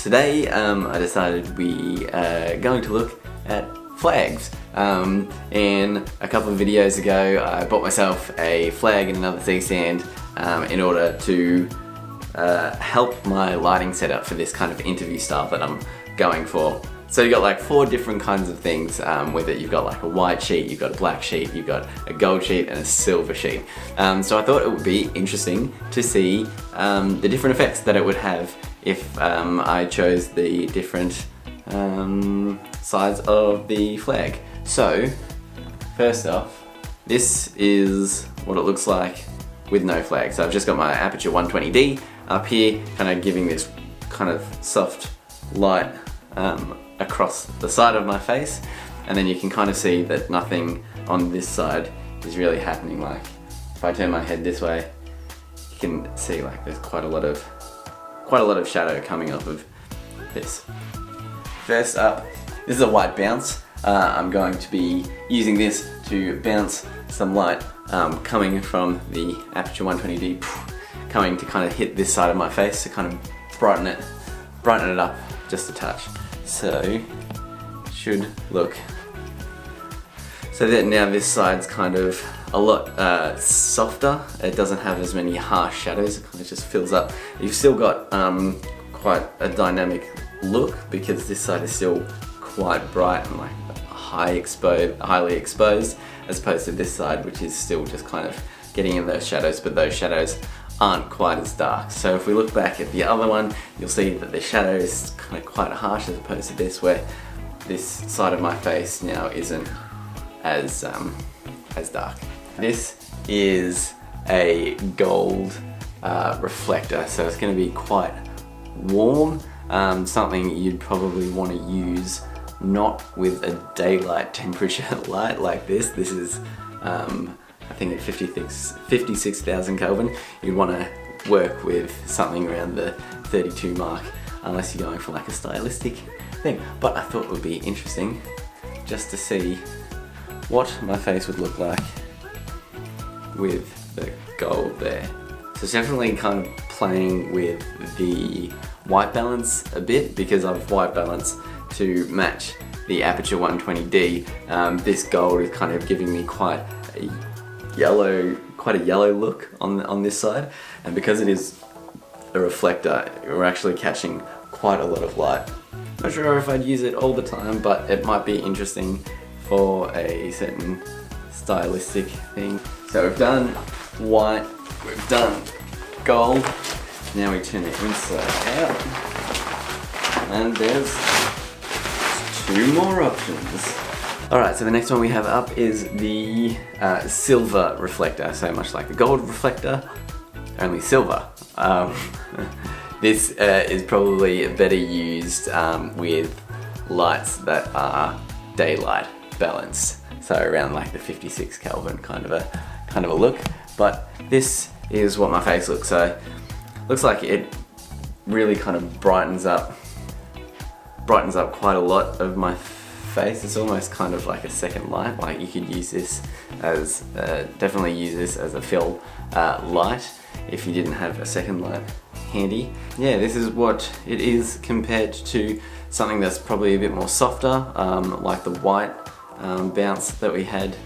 Today I decided we are going to look at flags. And a couple of videos ago I bought myself a flag and another C-stand in order to help my lighting setup for this kind of interview style that I'm going for. So you've got like 4 different kinds of things with it. You've got like a white sheet, you've got a black sheet, you've got a gold sheet and a silver sheet. So I thought it would be interesting to see the different effects that it would have if I chose the different sides of the flag. So first off, this is what it looks like with no flag. So I've just got my aperture 120D up here, kind of giving this kind of soft light across the side of my face, and then you can kind of see that nothing on this side is really happening. Like if I turn my head this way, you can see like there's quite a lot of shadow coming off of this. First up, this is a white bounce. I'm going to be using this to bounce some light coming from the aperture 120D, coming to kind of hit this side of my face to kind of brighten it up just a touch. So should look so that now this side's kind of a lot softer. It doesn't have as many harsh shadows. It kind of just fills up. You've still got quite a dynamic look because this side is still quite bright and like highly exposed, as opposed to this side, which is still just kind of getting in those shadows, but those shadows aren't quite as dark. So if we look back at the other one, you'll see that the shadow is kind of quite harsh as opposed to this, where this side of my face now isn't as dark. This is a gold reflector, so it's going to be quite warm, something you'd probably want to use not with a daylight temperature light like this. This is I think at 56,000 Kelvin, you'd want to work with something around the 32 mark, unless you're going for like a stylistic thing. But I thought it would be interesting just to see what my face would look like with the gold there. So it's definitely kind of playing with the white balance a bit, because I've white balanced to match the aperture 120D. This gold is kind of giving me quite a yellow look on this side, and because it is a reflector, we're actually catching quite a lot of light. Not sure if I'd use it all the time, but it might be interesting for a certain stylistic thing. So we've done white, we've done gold, now we turn it inside out, and there's 2 more options. Alright, so the next one we have up is the silver reflector, so much like the gold reflector, only silver. This is probably better used with lights that are daylight balanced, so around like the 56 Kelvin kind of a look. But this is what my face looks so. Looks like it really kind of brightens up quite a lot of my face. It's almost kind of like a second light. Like you could use this as definitely use this as a fill light if you didn't have a second light handy. Yeah, this is what it is compared to something that's probably a bit more softer, like the white bounce that we had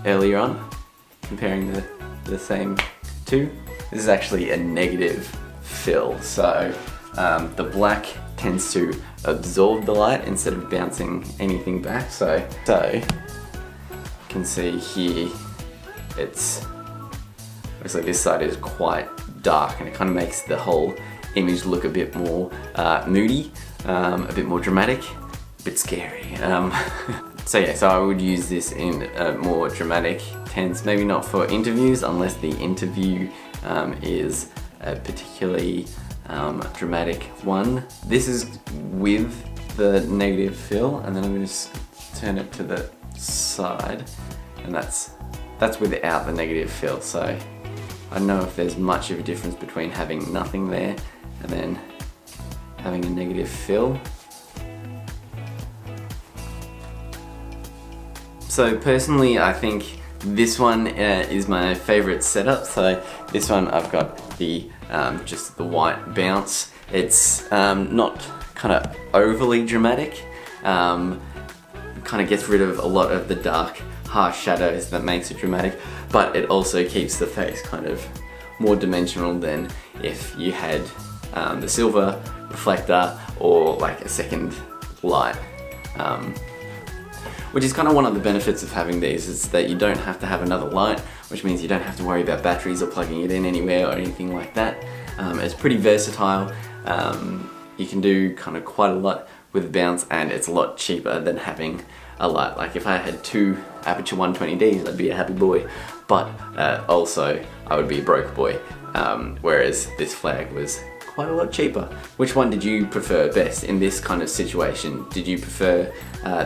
earlier on, comparing the same two. This is actually a negative fill, so the black tends to absorb the light instead of bouncing anything back. So you can see here, it's looks like this side is quite dark, and it kind of makes the whole image look a bit more moody, a bit more dramatic, a bit scary. So yeah, so I would use this in a more dramatic tense, maybe not for interviews unless the interview is a particularly dramatic one. This is with the negative fill, and then I'm going to turn it to the side, and that's without the negative fill. So I don't know if there's much of a difference between having nothing there and then having a negative fill. So personally, I think this one is my favorite setup. So this one, I've got the just the white bounce. It's not kind of overly dramatic. Kind of gets rid of a lot of the dark, harsh shadows that makes it dramatic, but it also keeps the face kind of more dimensional than if you had the silver reflector or like a second light. Which is kind of one of the benefits of having these, is that you don't have to have another light, which means you don't have to worry about batteries or plugging it in anywhere or anything like that. It's pretty versatile. You can do kind of quite a lot with the bounce, and it's a lot cheaper than having a light. Like if I had two Aperture 120Ds, I'd be a happy boy, but also I would be a broke boy, whereas this flag was quite a lot cheaper. Which one did you prefer best in this kind of situation? Did you prefer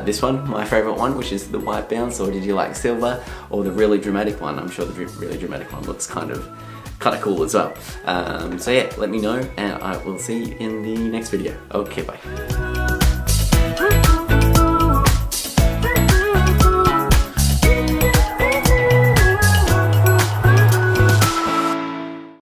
this one, my favourite one, which is the white bounce, or did you like silver, or the really dramatic one? I'm sure the really dramatic one looks kind of cool as well. So yeah, let me know, and I will see you in the next video. Okay, bye.